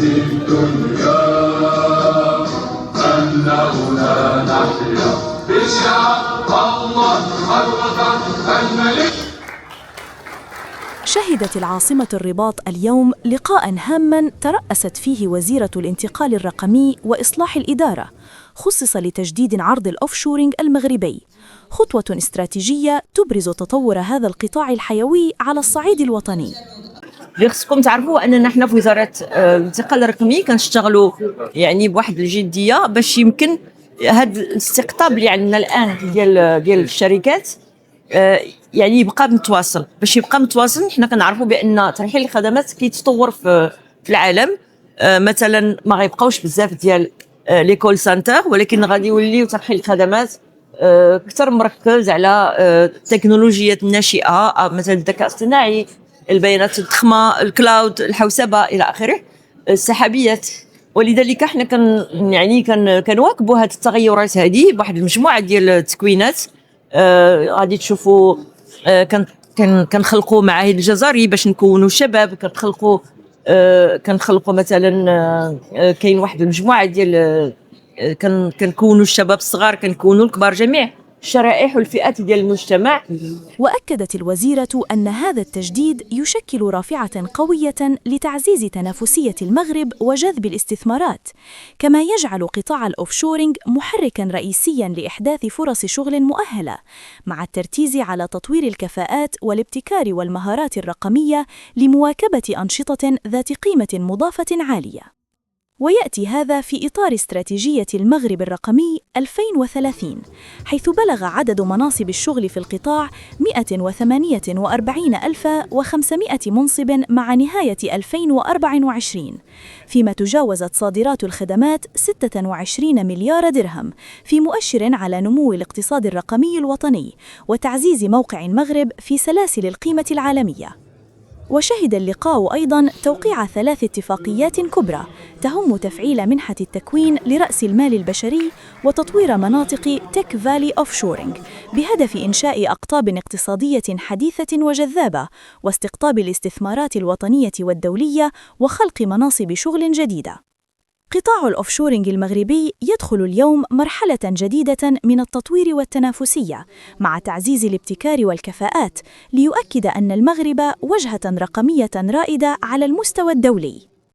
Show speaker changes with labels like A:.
A: الدنيا أنه لا نحيا بشعب الله الوطن الملك.
B: شهدت العاصمة الرباط اليوم لقاء هاماً ترأست فيه وزيرة الانتقال الرقمي وإصلاح الإدارة، خصص لتجديد عرض الأوفشورينج المغربي، خطوة استراتيجية تبرز تطور هذا القطاع الحيوي على الصعيد الوطني.
C: خصكم تعرفوا اننا حنا في وزاره الانتقال الرقمي كنشتغلوا يعني بواحد الجديه باش يمكن هذا الاستقطاب اللي عندنا الان ديال الشركات يعني يبقى متواصل. باش يبقى متواصل حنا كنعرفوا بان ترحيل الخدمات كيتطور في العالم. مثلا ما غيبقاوش بزاف ديال لي كول سنتر، ولكن غادي يوليو ترحيل الخدمات اكثر مركز على التكنولوجيات الناشئه، مثلا الذكاء الاصطناعي، البيانات الضخمه، الكلاود، الحوسبه الى اخره، السحابيات. ولذلك احنا كنواكبوا هذه التغيرات هذه بواحد المجموعه ديال التكوينات. غادي تشوفوا كنخلقوا معاهد الجزري باش نكونوا شباب، كنخلقوا مثلا كاين واحد المجموعه ديال كنكونوا الشباب الصغار، كنكونوا الكبار، جميع الشرائح والفئات ديال المجتمع.
B: وأكدت الوزيرة أن هذا التجديد يشكل رافعة قوية لتعزيز تنافسية المغرب وجذب الاستثمارات، كما يجعل قطاع الأوفشورينج محركاً رئيسياً لإحداث فرص شغل مؤهلة، مع التركيز على تطوير الكفاءات والابتكار والمهارات الرقمية لمواكبة أنشطة ذات قيمة مضافة عالية. ويأتي هذا في إطار استراتيجية المغرب الرقمي 2030، حيث بلغ عدد مناصب الشغل في القطاع 148,500 منصب مع نهاية 2024، فيما تجاوزت صادرات الخدمات 26 مليار درهم، في مؤشر على نمو الاقتصاد الرقمي الوطني وتعزيز موقع المغرب في سلاسل القيمة العالمية. وشهد اللقاء أيضاً توقيع 3 اتفاقيات كبرى تهم تفعيل منحة التكوين لرأس المال البشري وتطوير مناطق تك فالي أوفشورينج، بهدف إنشاء أقطاب اقتصادية حديثة وجذابة واستقطاب الاستثمارات الوطنية والدولية وخلق مناصب شغل جديدة. قطاع الأوفشورينج المغربي يدخل اليوم مرحلة جديدة من التطوير والتنافسية، مع تعزيز الابتكار والكفاءات، ليؤكد أن المغرب وجهة رقمية رائدة على المستوى الدولي.